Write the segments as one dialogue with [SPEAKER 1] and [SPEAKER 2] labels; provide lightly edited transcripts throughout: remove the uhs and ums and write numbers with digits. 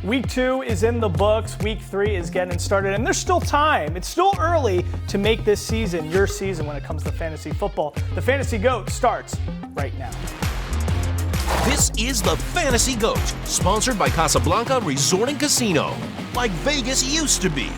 [SPEAKER 1] Week 2 is in the books. Week 3 is getting started, and there's still time. It's still early to make this season your season when it comes to fantasy football. The Fantasy GOAT starts right now.
[SPEAKER 2] This is the Fantasy GOAT, sponsored by Casablanca Resort and Casino, like Vegas used to be.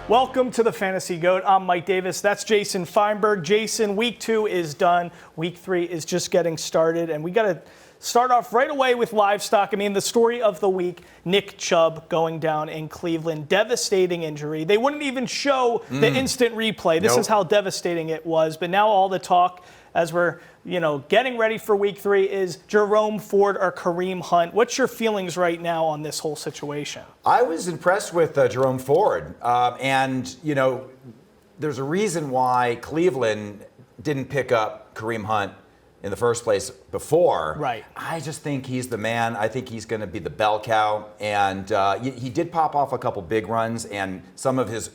[SPEAKER 1] Welcome to the Fantasy GOAT. I'm Mike Davis. That's Jason Feinberg. Jason, week 2 is done. Week 3 is just getting started, and we got to start off right away with livestock. I mean, the story of the week, Nick Chubb going down in Cleveland. Devastating injury. They wouldn't even show the instant replay. This is how devastating it was. But now all the talk as we're, getting ready for week 3 is Jerome Ford or Kareem Hunt. What's your feelings right now on this whole situation?
[SPEAKER 3] I was impressed with Jerome Ford. And there's a reason why Cleveland didn't pick up Kareem Hunt in the first place before.
[SPEAKER 1] Right.
[SPEAKER 3] I just think he's the man. I think he's going to be the bell cow. And he did pop off a couple big runs, and some of his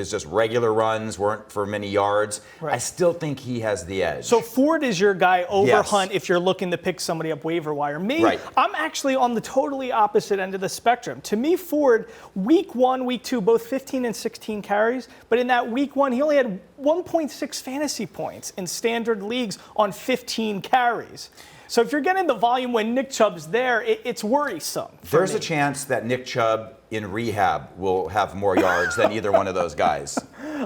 [SPEAKER 3] just regular runs weren't for many yards. Right. I still think he has the edge.
[SPEAKER 1] So Ford is your guy over Hunt if you're looking to pick somebody up waiver wire. Me, I'm actually on the totally opposite end of the spectrum. To me, Ford, week 1, week 2, both 15 and 16 carries. But in that week 1, he only had 1.6 fantasy points in standard leagues on 15 carries. So if you're getting the volume when Nick Chubb's there, it's worrisome.
[SPEAKER 3] There's a chance that Nick Chubb in rehab will have more yards than either one of those guys.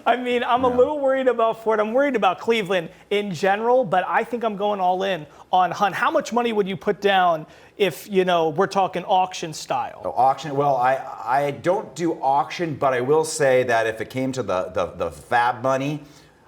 [SPEAKER 1] I mean, I'm a little worried about Ford. I'm worried about Cleveland in general, but I think I'm going all in on Hunt. How much money would you put down if, we're talking auction style?
[SPEAKER 3] Oh, auction? Well, I don't do auction, but I will say that if it came to the fab money,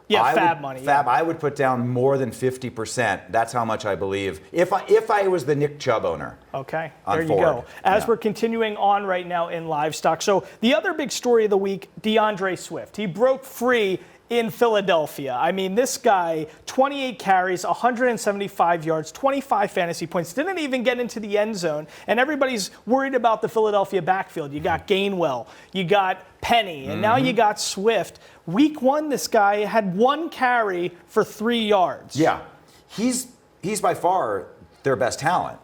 [SPEAKER 3] I would put down more than 50%. That's how much I believe. If I was the Nick Chubb owner.
[SPEAKER 1] Okay, there you go. As we're continuing on right now in livestock. So the other big story of the week, DeAndre Swift. He broke free in Philadelphia. I mean, this guy, 28 carries, 175 yards, 25 fantasy points, didn't even get into the end zone. And everybody's worried about the Philadelphia backfield. You got Gainwell, you got Penny, and now you got Swift. Week 1, this guy had 1 carry for 3 yards.
[SPEAKER 3] Yeah, he's by far their best talent.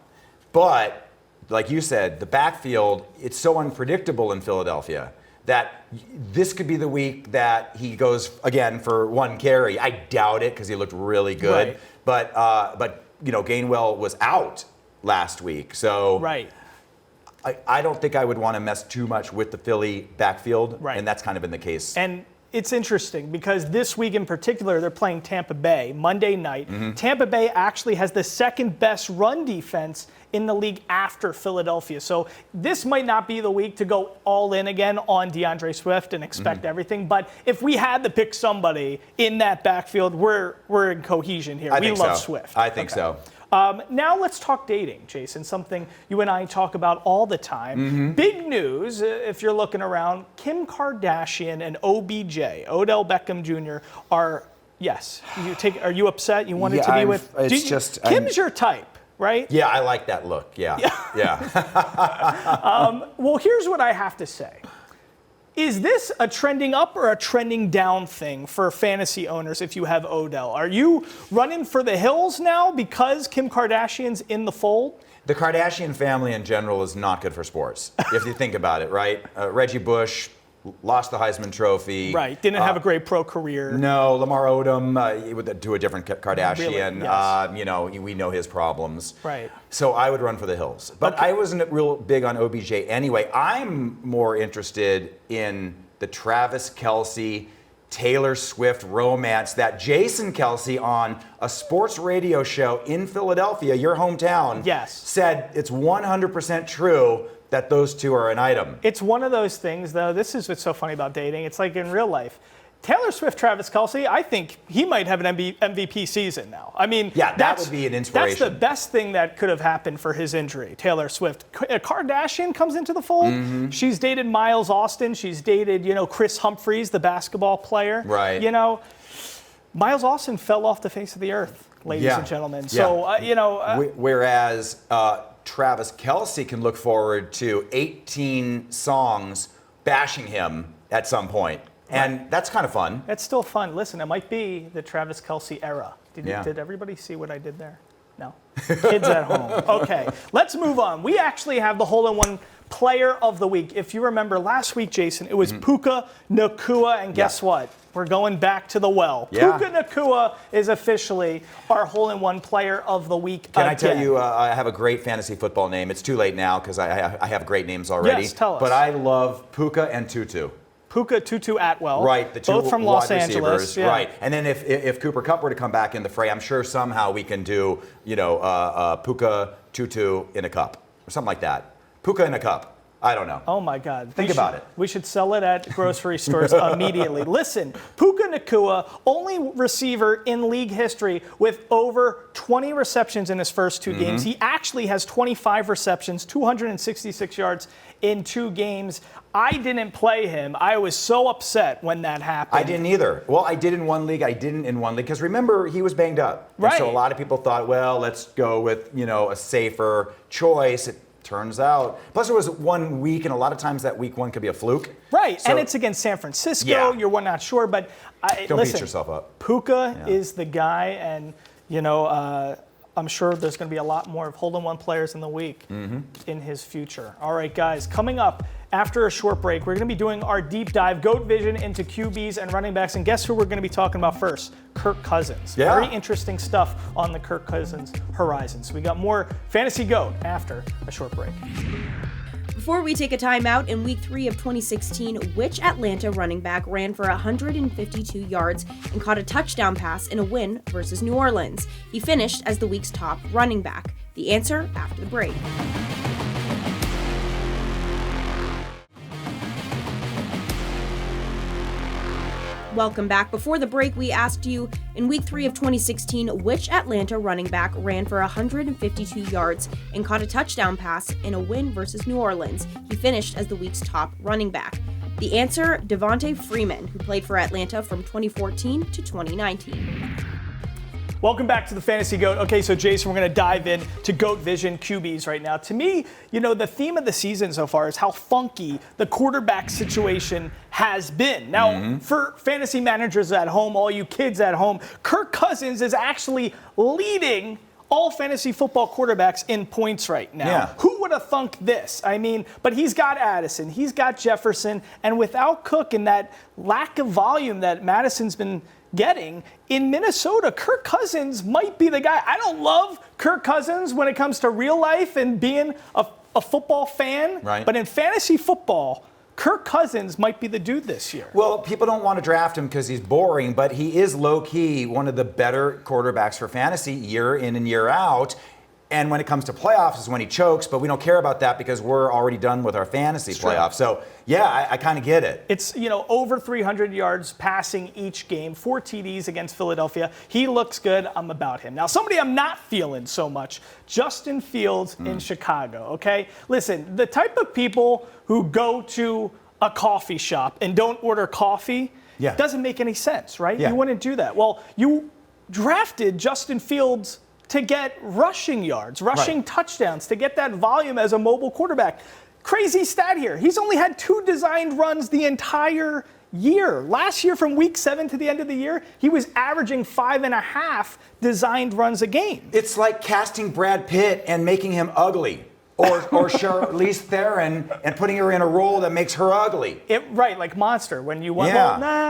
[SPEAKER 3] But, like you said, the backfield, it's so unpredictable in Philadelphia that this could be the week that he goes again for 1 carry. I doubt it because he looked really good. Right. But Gainwell was out last week, so I don't think I would want to mess too much with the Philly backfield, and that's kind of been the case.
[SPEAKER 1] And it's interesting because this week in particular, they're playing Tampa Bay Monday night. Tampa Bay actually has the second best run defense in the league after Philadelphia. So this might not be the week to go all in again on DeAndre Swift and expect everything. But if we had to pick somebody in that backfield, we're in cohesion here. We love Swift.
[SPEAKER 3] I think so.
[SPEAKER 1] Now let's talk dating, Jason, something you and I talk about all the time. Big news, if you're looking around, Kim Kardashian and OBJ, Odell Beckham Jr., are you upset? You wanted to be with? Kim's your type, right?
[SPEAKER 3] Yeah, I like that look. Yeah.
[SPEAKER 1] Well, here's what I have to say. Is this a trending up or a trending down thing for fantasy owners if you have Odell? Are you running for the hills now because Kim Kardashian's in the fold?
[SPEAKER 3] The Kardashian family in general is not good for sports, if you think about it, right? Reggie Bush lost the Heisman Trophy.
[SPEAKER 1] Right, didn't have a great pro career.
[SPEAKER 3] No, Lamar Odom, to a different Kardashian.
[SPEAKER 1] Really? Yes.
[SPEAKER 3] We know his problems.
[SPEAKER 1] Right.
[SPEAKER 3] So I would run for the hills. But I wasn't real big on OBJ anyway. I'm more interested in the Travis Kelce, Taylor Swift romance that Jason Kelce on a sports radio show in Philadelphia, your hometown, said it's 100% true that those two are an item.
[SPEAKER 1] It's one of those things, though. This is what's so funny about dating. It's like in real life. Taylor Swift, Travis Kelce, I think he might have an MVP season now. I mean,
[SPEAKER 3] that would be an inspiration.
[SPEAKER 1] That's the best thing that could have happened for his injury, Taylor Swift. Kardashian comes into the fold. She's dated Miles Austin. She's dated, Chris Humphries, the basketball player.
[SPEAKER 3] Right.
[SPEAKER 1] Miles Austin fell off the face of the earth, ladies and gentlemen. So,
[SPEAKER 3] Whereas Travis Kelce can look forward to 18 songs bashing him at some point. And that's kind of fun.
[SPEAKER 1] It's still fun. Listen, it might be the Travis Kelce era. Did everybody see what I did there? No. Kids at home. Okay, let's move on. We actually have the hole-in-one player of the week. If you remember last week, Jason, it was Puka Nacua, and guess what? We're going back to the well.
[SPEAKER 3] Yeah.
[SPEAKER 1] Puka Nacua is officially our hole-in-one player of the week
[SPEAKER 3] Can
[SPEAKER 1] again.
[SPEAKER 3] I tell you, I have a great fantasy football name. It's too late now because I have great names already.
[SPEAKER 1] Yes, tell us.
[SPEAKER 3] But I love Puka and Tutu.
[SPEAKER 1] Puka Tutu Atwell.
[SPEAKER 3] Right, the two
[SPEAKER 1] both from Los
[SPEAKER 3] wide
[SPEAKER 1] Angeles.
[SPEAKER 3] receivers.
[SPEAKER 1] Yeah.
[SPEAKER 3] Right, and then if Cooper Kupp were to come back in the fray, I'm sure somehow we can do, Puka Tutu in a cup or something like that. Puka in a cup. I don't know.
[SPEAKER 1] Oh, my God.
[SPEAKER 3] Think about it.
[SPEAKER 1] We should sell it at grocery stores immediately. Listen, Puka Nacua, only receiver in league history with over 20 receptions in his first two games. He actually has 25 receptions, 266 yards in 2 games. I didn't play him. I was so upset when that happened.
[SPEAKER 3] I didn't either. Well, I did in one league. I didn't in one league because remember he was banged up.
[SPEAKER 1] Right.
[SPEAKER 3] And so a lot of people thought, well, let's go with a safer choice. It turns out. Plus, it was 1 week, and a lot of times that week 1 could be a fluke.
[SPEAKER 1] Right,
[SPEAKER 3] So,
[SPEAKER 1] and it's against San Francisco.
[SPEAKER 3] Yeah.
[SPEAKER 1] You're not sure, but
[SPEAKER 3] don't
[SPEAKER 1] listen,
[SPEAKER 3] beat yourself up.
[SPEAKER 1] Puka is the guy, and I'm sure there's going to be a lot more of hole-in-one players in the week in his future. All right, guys, coming up after a short break, we're going to be doing our deep dive, GOAT vision into QBs and running backs, and guess who we're going to be talking about first? Kirk Cousins.
[SPEAKER 3] Yeah.
[SPEAKER 1] Very interesting stuff on the Kirk Cousins horizon. So we got more Fantasy GOAT after a short break.
[SPEAKER 4] Before we take a timeout, in Week 3 of 2016, which Atlanta running back ran for 152 yards and caught a touchdown pass in a win versus New Orleans? He finished as the week's top running back. The answer after the break. Welcome back. Before the break, we asked you, in Week 3 of 2016, which Atlanta running back ran for 152 yards and caught a touchdown pass in a win versus New Orleans? He finished as the week's top running back. The answer, Devontae Freeman, who played for Atlanta from 2014 to 2019.
[SPEAKER 1] Welcome back to the Fantasy GOAT. Okay, so Jason, we're going to dive in to GOAT Vision QBs right now. To me, the theme of the season so far is how funky the quarterback situation has been. Now, for fantasy managers at home, all you kids at home, Kirk Cousins is actually leading all fantasy football quarterbacks in points right now.
[SPEAKER 3] Yeah.
[SPEAKER 1] Who would have thunk this? But he's got Addison, he's got Jefferson, and without Cook and that lack of volume that Madison's been getting in Minnesota, Kirk Cousins might be the guy. I don't love Kirk Cousins when it comes to real life and being a football fan,
[SPEAKER 3] right.
[SPEAKER 1] But in fantasy football, Kirk Cousins might be the dude this year.
[SPEAKER 3] Well, people don't want to draft him because he's boring, but he is low-key one of the better quarterbacks for fantasy year in and year out. And when it comes to playoffs is when he chokes, but we don't care about that because we're already done with our fantasy playoffs. So, yeah, I kind of get it.
[SPEAKER 1] It's, over 300 yards passing each game, 4 TDs against Philadelphia. He looks good. I'm about him. Now, somebody I'm not feeling so much, Justin Fields in Chicago, okay? Listen, the type of people who go to a coffee shop and don't order coffee doesn't make any sense, right?
[SPEAKER 3] Yeah.
[SPEAKER 1] You wouldn't do that. Well, you drafted Justin Fields to get rushing yards, rushing touchdowns, to get that volume as a mobile quarterback. Crazy stat here. He's only had 2 designed runs the entire year. Last year, from week 7 to the end of the year, he was averaging 5.5 designed runs a game.
[SPEAKER 3] It's like casting Brad Pitt and making him ugly. Or Charlize Theron and putting her in a role that makes her ugly.
[SPEAKER 1] Right, like Monster, when you won,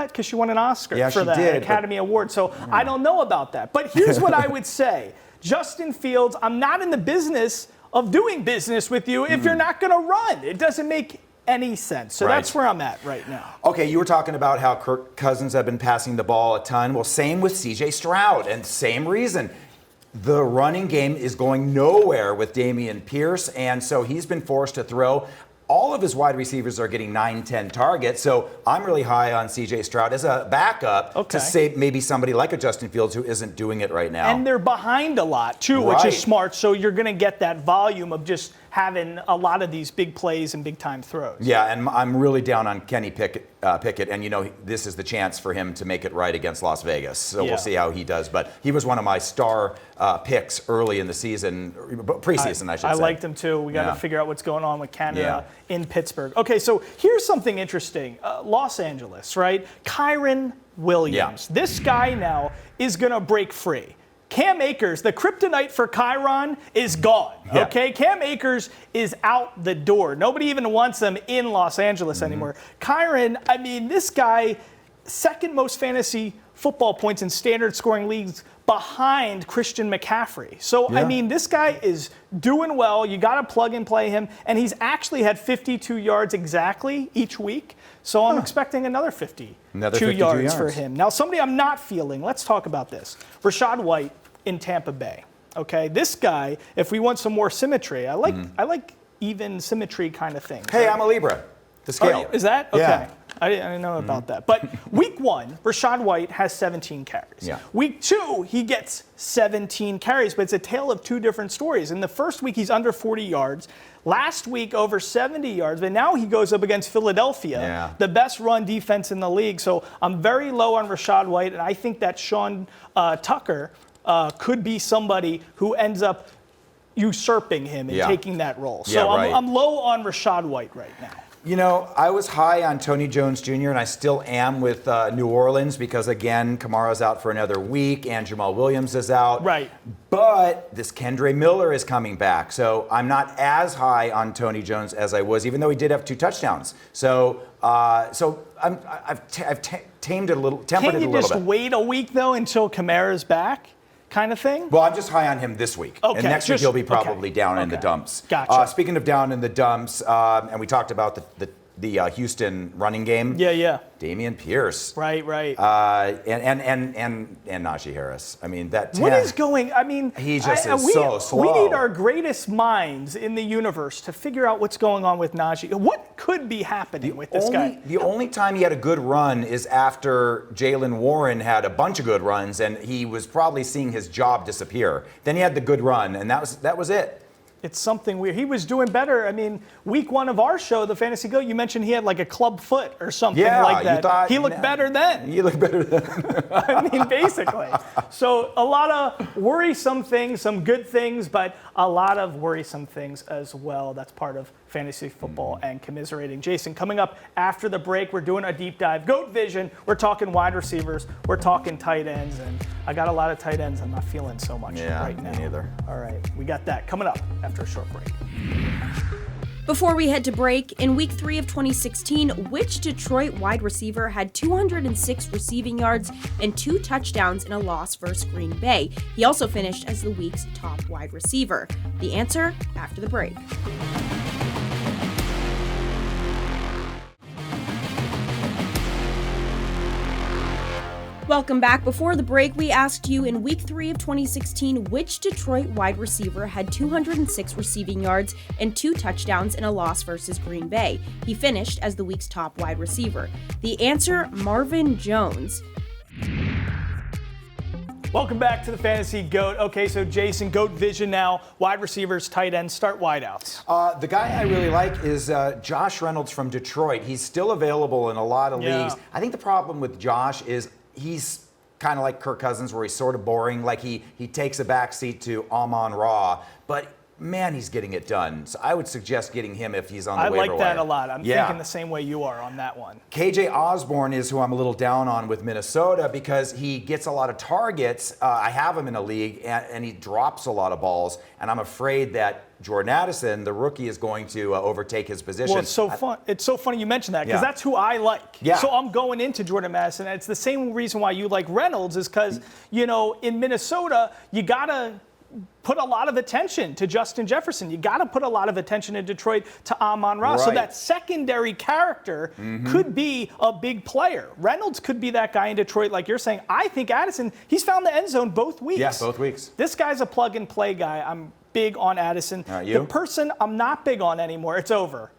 [SPEAKER 1] because she won an Oscar for that Academy Award. So I don't know about that. But here's what I would say. Justin Fields, I'm not in the business of doing business with you if you're not going to run. It doesn't make any sense. So that's where I'm at right now.
[SPEAKER 3] Okay, you were talking about how Kirk Cousins have been passing the ball a ton. Well, same with C.J. Stroud, and same reason. The running game is going nowhere with Dameon Pierce, and so he's been forced to throw. All of his wide receivers are getting 9-10 targets, so I'm really high on C.J. Stroud as a backup to save maybe somebody like a Justin Fields who isn't doing it right now.
[SPEAKER 1] And they're behind a lot, too, which is smart, so you're going to get that volume of just having a lot of these big plays and big-time throws.
[SPEAKER 3] Yeah, and I'm really down on Kenny Pickett, and this is the chance for him to make it right against Las Vegas. So we'll see how he does. But he was one of my star picks early in the season, preseason, I should say.
[SPEAKER 1] I liked him too. We got to figure out what's going on with Canada in Pittsburgh. Okay, so here's something interesting. Los Angeles, right? Kyron Williams. This guy now is going to break free. Cam Akers, the kryptonite for Chiron, is gone.
[SPEAKER 3] Yeah.
[SPEAKER 1] Okay, Cam Akers is out the door. Nobody even wants him in Los Angeles anymore. Chiron, I mean, this guy, second most fantasy football points in standard scoring leagues behind Christian McCaffrey. So, I mean, this guy is doing well. You got to plug and play him. And he's actually had 52 yards exactly each week. So I'm expecting another 52 yards for him. Now, somebody I'm not feeling, let's talk about this. Rachaad White in Tampa Bay. Okay, this guy, if we want some more symmetry, I like even symmetry kind of things.
[SPEAKER 3] Hey, I'm a Libra. The scale.
[SPEAKER 1] Is that? Okay.
[SPEAKER 3] Yeah.
[SPEAKER 1] I didn't know about that. But week 1, Rachaad White has 17 carries.
[SPEAKER 3] Yeah.
[SPEAKER 1] Week 2, he gets 17 carries, but it's a tale of two different stories. In the first week, he's under 40 yards. Last week, over 70 yards. But now he goes up against Philadelphia, the best run defense in the league. So I'm very low on Rachaad White, and I think that Sean Tucker could be somebody who ends up usurping him and taking that role. So I'm low on Rachaad White right now.
[SPEAKER 3] You know, I was high on Tony Jones Jr., and I still am with New Orleans because, again, Kamara's out for another week and Jamal Williams is out.
[SPEAKER 1] Right.
[SPEAKER 3] But this Kendre Miller is coming back. So I'm not as high on Tony Jones as I was, even though he did have 2 touchdowns. So I've tamed it a little, tempered it a little bit.
[SPEAKER 1] Can't you just wait a week, though, until Kamara's back? Kind of thing?
[SPEAKER 3] Well, I'm just high on him this week.
[SPEAKER 1] Okay,
[SPEAKER 3] and next week he'll be probably down in the dumps.
[SPEAKER 1] Gotcha.
[SPEAKER 3] Speaking of down in the dumps, and we talked about the Houston running game.
[SPEAKER 1] Yeah.
[SPEAKER 3] Damian Pierce.
[SPEAKER 1] Right.
[SPEAKER 3] And Najee Harris. I mean, that 10.
[SPEAKER 1] What is going? I mean,
[SPEAKER 3] he just is so slow.
[SPEAKER 1] We need our greatest minds in the universe to figure out what's going on with Najee. What could be happening with this guy?
[SPEAKER 3] The only time he had a good run is after Jaylen Warren had a bunch of good runs, and he was probably seeing his job disappear. Then he had the good run, and that was it.
[SPEAKER 1] It's something weird. He was doing better. I mean, week 1 of our show, the Fantasy Go, you mentioned he had like a club foot or something like that.
[SPEAKER 3] You thought,
[SPEAKER 1] he looked better then.
[SPEAKER 3] You look better then.
[SPEAKER 1] I mean, basically. So a lot of worrisome things, some good things, but a lot of worrisome things as well. That's part of fantasy football and commiserating. Jason, coming up after the break, we're doing a deep dive. GOAT Vision, we're talking wide receivers, we're talking tight ends, and I got a lot of tight ends I'm not feeling so much right now.
[SPEAKER 3] Me neither.
[SPEAKER 1] All right, we got that coming up after a short break.
[SPEAKER 4] Before we head to break, in week 3 of 2016, which Detroit wide receiver had 206 receiving yards and 2 touchdowns in a loss versus Green Bay? He also finished as the week's top wide receiver. The answer after the break. Welcome back. Before the break, we asked you in week 3 of 2016, which Detroit wide receiver had 206 receiving yards and 2 touchdowns in a loss versus Green Bay. He finished as the week's top wide receiver. The answer, Marvin Jones.
[SPEAKER 1] Welcome back to the Fantasy GOAT. Okay, so Jason, GOAT Vision now, wide receivers, tight ends, start wideouts.
[SPEAKER 3] The guy I really like is Josh Reynolds from Detroit. He's still available in a lot of leagues. I think the problem with Josh is he's kind of like Kirk Cousins, where he's sort of boring. Like he takes a backseat to Amon-Ra, but man, he's getting it done. So I would suggest getting him if he's on the waiver wire.
[SPEAKER 1] I like that a lot. I'm thinking the same way you are on that one.
[SPEAKER 3] KJ Osborne is who I'm a little down on with Minnesota because he gets a lot of targets. I have him in a league, and he drops a lot of balls, and I'm afraid that Jordan Addison, the rookie, is going to overtake his position.
[SPEAKER 1] Well, it's so funny you mentioned that because that's who I like.
[SPEAKER 3] Yeah.
[SPEAKER 1] So I'm going into Jordan Addison. And it's the same reason why you like Reynolds is because, in Minnesota, you got to put a lot of attention to Justin Jefferson. You got to put a lot of attention in Detroit to Amon-Ra.
[SPEAKER 3] Right.
[SPEAKER 1] So that secondary character could be a big player. Reynolds could be that guy in Detroit, like you're saying. I think Addison, he's found the end zone both weeks.
[SPEAKER 3] Yeah, both weeks.
[SPEAKER 1] This guy's a plug-and-play guy. I'm big on Addison.
[SPEAKER 3] You?
[SPEAKER 1] The person I'm not big on anymore, it's over.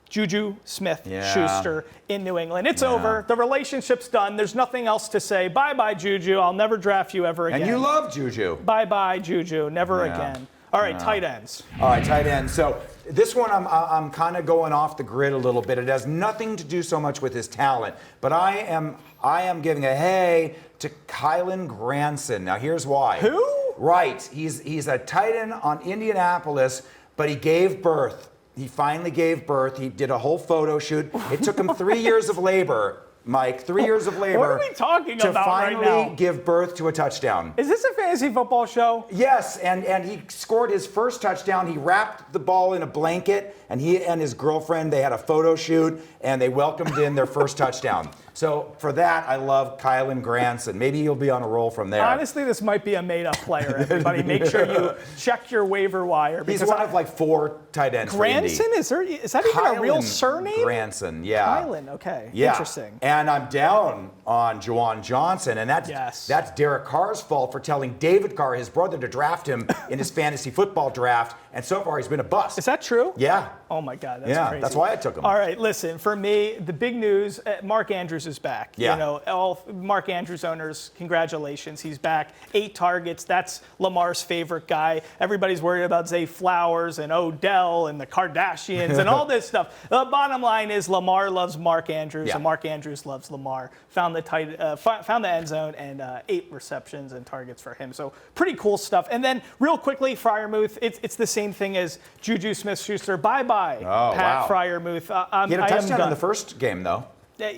[SPEAKER 1] Juju Smith-Schuster in New England. It's over. The relationship's done. There's nothing else to say. Bye-bye, Juju. I'll never draft you ever again.
[SPEAKER 3] And you love Juju.
[SPEAKER 1] Bye-bye, Juju. Never again. All right, tight ends.
[SPEAKER 3] All right, tight ends. So this one, I'm kind of going off the grid a little bit. It has nothing to do so much with his talent, but I am giving a hey to Kylen Granson. Now here's why.
[SPEAKER 1] Who?
[SPEAKER 3] Right. He's a tight end on Indianapolis, but he gave birth. He finally gave birth. He did a whole photo shoot. It took him 3 years of labor. Mike, 3 years of labor.
[SPEAKER 1] What are we talking
[SPEAKER 3] to
[SPEAKER 1] about right
[SPEAKER 3] finally
[SPEAKER 1] now?
[SPEAKER 3] give birth to a touchdown.
[SPEAKER 1] Is this a fantasy football show?
[SPEAKER 3] Yes, and he scored his first touchdown. He wrapped the ball in a blanket, and he and his girlfriend, they had a photo shoot, and they welcomed in their first touchdown. So for that, I love Kylan Granson. Maybe he'll be on a roll from there.
[SPEAKER 1] Honestly, this might be a made-up player, everybody. Make sure you check your waiver wire.
[SPEAKER 3] He's one of like 4 tight ends for Indy.
[SPEAKER 1] Granson? Is that even a real surname?
[SPEAKER 3] Granson, yeah.
[SPEAKER 1] Kylan, okay.
[SPEAKER 3] Yeah.
[SPEAKER 1] Interesting.
[SPEAKER 3] And I'm down on Juwan Johnson, and that's Derek Carr's fault for telling David Carr, his brother, to draft him in his fantasy football draft, and so far he's been a bust.
[SPEAKER 1] Is that true?
[SPEAKER 3] Yeah.
[SPEAKER 1] Oh my God, that's crazy.
[SPEAKER 3] That's why I took him.
[SPEAKER 1] All right, listen, for me, the big news, Mark Andrews is back.
[SPEAKER 3] Yeah.
[SPEAKER 1] You know, all Mark Andrews owners, congratulations, he's back. 8 targets, that's Lamar's favorite guy. Everybody's worried about Zay Flowers and Odell and the Kardashians and all this stuff. The bottom line is Lamar loves Mark Andrews, and Mark Andrews loves Lamar. Found the end zone and 8 receptions and targets for him. So pretty cool stuff. And then real quickly, Freiermuth, it's the same thing as Juju Smith-Schuster. Bye-bye, Pat Freiermuth.
[SPEAKER 3] He had a touchdown in the first game, though.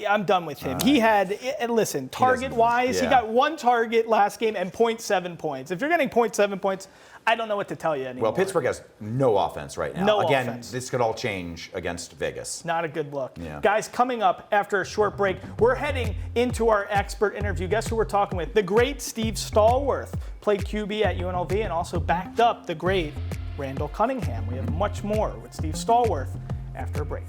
[SPEAKER 1] I'm done with him. He had, listen, target-wise, he got 1 target last game and 0.7 points. If you're getting 0.7 points, I don't know what to tell you anymore.
[SPEAKER 3] Well, Pittsburgh has no offense right now.
[SPEAKER 1] No
[SPEAKER 3] Again,
[SPEAKER 1] offense.
[SPEAKER 3] this could all change against Vegas.
[SPEAKER 1] Not a good look.
[SPEAKER 3] Yeah.
[SPEAKER 1] Guys, coming up after a short break, we're heading into our expert interview. Guess who we're talking with? The great Steve Stallworth. Played QB at UNLV and also backed up the great Randall Cunningham. We have much more with Steve Stallworth after a break.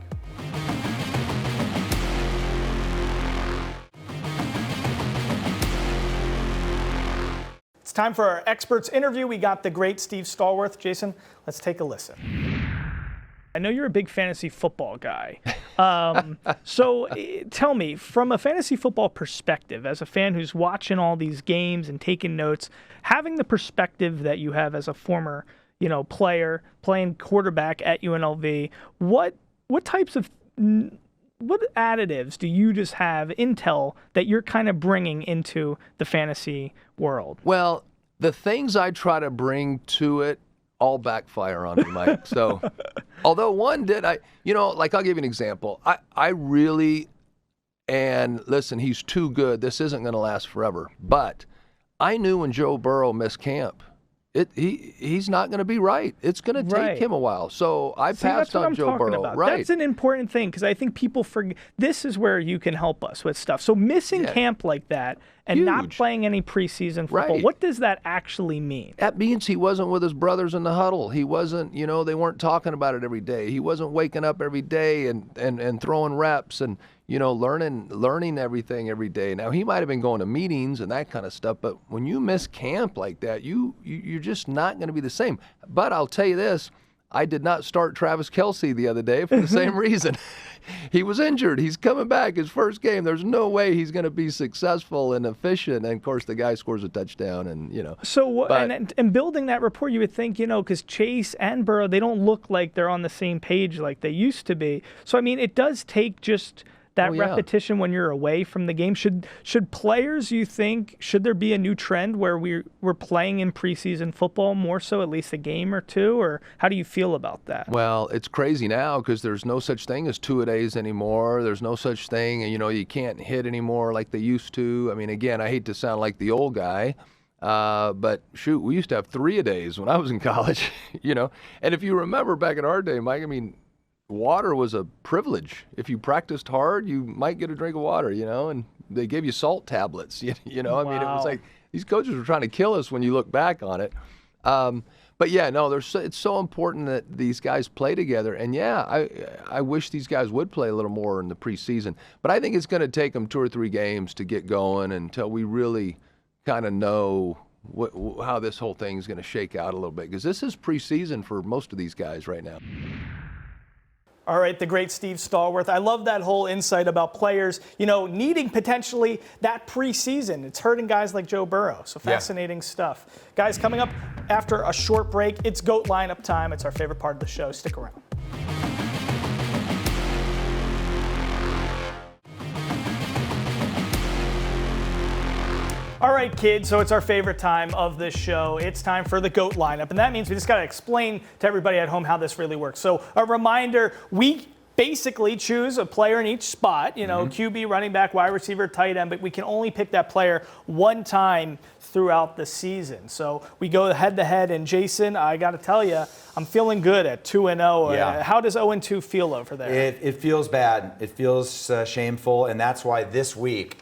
[SPEAKER 1] It's time for our experts interview. We got the great Steve Stallworth. Jason, let's take a listen. I know you're a big fantasy football guy. So tell me, from a fantasy football perspective, as a fan who's watching all these games and taking notes, having the perspective that you have as a former, player playing quarterback at UNLV, what additives do you just have, intel, that you're kind of bringing into the fantasy world?
[SPEAKER 5] Well, the things I try to bring to it all backfire on me, Mike. So, although one did, I'll give you an example. I really, and listen, he's too good. This isn't going to last forever. But I knew when Joe Burrow missed camp, he's not going to be right. It's going to take him a while. So I passed on Joe Burrow.
[SPEAKER 1] About.
[SPEAKER 5] Right.
[SPEAKER 1] That's an important thing because I think people forget. This is where you can help us with stuff. So missing camp like that and not playing any preseason football, what does that actually mean?
[SPEAKER 5] That means he wasn't with his brothers in the huddle. He wasn't, they weren't talking about it every day. He wasn't waking up every day and throwing reps and, learning everything every day. Now, he might have been going to meetings and that kind of stuff, but when you miss camp like that, you're just not going to be the same. But I'll tell you this, I did not start Travis Kelce the other day for the same reason. He was injured. He's coming back his first game. There's no way he's going to be successful and efficient. And, of course, the guy scores a touchdown and.
[SPEAKER 1] So, and building that rapport, you would think, because Chase and Burrow, they don't look like they're on the same page like they used to be. So, I mean, it does take just that repetition when you're away from the game. Should players, you think, should there be a new trend where we're playing in preseason football more so, at least a game or two? Or how do you feel about that?
[SPEAKER 5] Well, it's crazy now because there's no such thing as 2-a-days anymore. There's no such thing, and you can't hit anymore like they used to. I mean, again, I hate to sound like the old guy, but shoot, we used to have 3-a-days when I was in college, And if you remember back in our day, Mike, I mean, water was a privilege. If you practiced hard, you might get a drink of water, and they gave you salt tablets, I mean, it was like these coaches were trying to kill us when you look back on it. But yeah, no, it's so important that these guys play together. And yeah, I wish these guys would play a little more in the preseason. But I think it's going to take them 2 or 3 games to get going until we really kind of know how this whole thing is going to shake out a little bit. Because this is preseason for most of these guys right now.
[SPEAKER 1] All right, the great Steve Stallworth. I love that whole insight about players, needing potentially that preseason. It's hurting guys like Joe Burrow. So fascinating stuff. Guys, coming up after a short break, it's GOAT lineup time. It's our favorite part of the show. Stick around. All right, kids, so it's our favorite time of this show. It's time for the GOAT lineup, and that means we just got to explain to everybody at home how this really works. So a reminder, week basically choose a player in each spot, QB, running back, wide receiver, tight end, but we can only pick that player one time throughout the season. So we go head-to-head, and Jason, I got to tell you, I'm feeling good at 2-0.
[SPEAKER 3] Yeah.
[SPEAKER 1] How does 0-2 feel over there?
[SPEAKER 3] It feels bad. It feels shameful, and that's why this week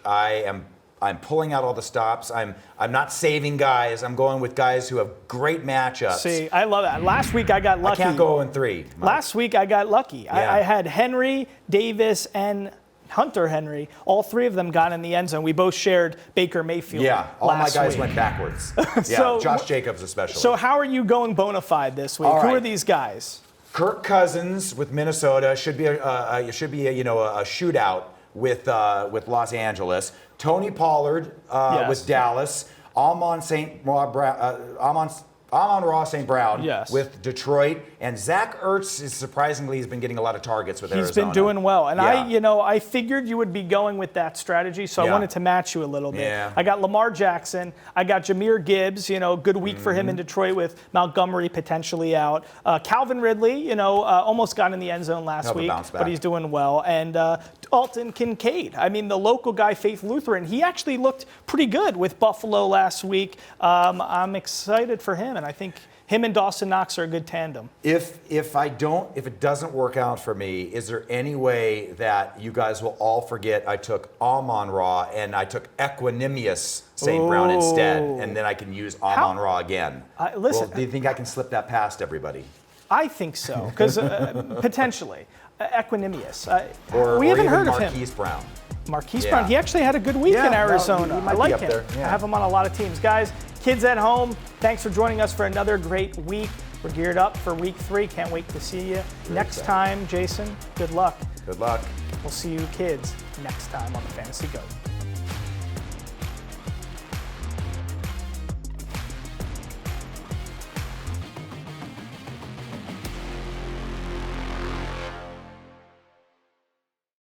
[SPEAKER 3] I'm pulling out all the stops. I'm not saving guys. I'm going with guys who have great matchups.
[SPEAKER 1] See, I love that. Last week I got lucky.
[SPEAKER 3] I can't go 0-3.
[SPEAKER 1] Last week I got lucky.
[SPEAKER 3] Yeah.
[SPEAKER 1] I had Henry, Davis, and Hunter Henry. All three of them got in the end zone. We both shared Baker Mayfield.
[SPEAKER 3] Yeah, all my guys
[SPEAKER 1] week.
[SPEAKER 3] went backwards. Yeah,
[SPEAKER 1] So-
[SPEAKER 3] Josh Jacobs especially.
[SPEAKER 1] So how are you going bona fide this week?
[SPEAKER 3] All
[SPEAKER 1] Who
[SPEAKER 3] right.
[SPEAKER 1] are these guys?
[SPEAKER 3] Kirk Cousins with Minnesota should be a shootout with Los Angeles. Tony Pollard
[SPEAKER 1] Yes.
[SPEAKER 3] with Dallas. Amon-Ra St. Brown
[SPEAKER 1] Yes.
[SPEAKER 3] with Detroit, and Zach Ertz is surprisingly he's been getting a lot of targets with Arizona.
[SPEAKER 1] He's been doing well, and
[SPEAKER 3] Yeah.
[SPEAKER 1] I figured you would be going with that strategy, so I
[SPEAKER 3] Yeah.
[SPEAKER 1] wanted to match you a little bit.
[SPEAKER 3] Yeah.
[SPEAKER 1] I got Lamar Jackson, I got Jahmyr Gibbs, good week for him in Detroit with Montgomery potentially out. Calvin Ridley, almost got in the end zone last
[SPEAKER 3] Have a
[SPEAKER 1] week,
[SPEAKER 3] bounce back.
[SPEAKER 1] but he's doing well, and Alton Kincaid. I mean, the local guy, Faith Lutheran, he actually looked pretty good with Buffalo last week. I'm excited for him, and I think him and Dawson Knox are a good tandem.
[SPEAKER 3] If it doesn't work out for me, is there any way that you guys will all forget I took Amon-Ra and I took Equanimous St. Brown instead, and then I can use Amon-Ra again?
[SPEAKER 1] Listen,
[SPEAKER 3] do you think I can slip that past everybody?
[SPEAKER 1] I think so, because potentially. Equanimous.
[SPEAKER 3] Or
[SPEAKER 1] we haven't
[SPEAKER 3] even
[SPEAKER 1] heard of him.
[SPEAKER 3] Marquise Brown.
[SPEAKER 1] Marquise
[SPEAKER 3] Yeah.
[SPEAKER 1] Brown. He actually had a good week
[SPEAKER 3] Yeah,
[SPEAKER 1] in
[SPEAKER 3] no,
[SPEAKER 1] Arizona.
[SPEAKER 3] he might
[SPEAKER 1] I
[SPEAKER 3] be
[SPEAKER 1] like
[SPEAKER 3] up
[SPEAKER 1] him.
[SPEAKER 3] there, yeah.
[SPEAKER 1] I have him on a lot of teams. Guys, kids at home, thanks for joining us for another great week. We're geared up for week 3. Can't wait to see you next time. Jason, good luck.
[SPEAKER 3] Good luck.
[SPEAKER 1] We'll see you kids next time on the Fantasy GOAT.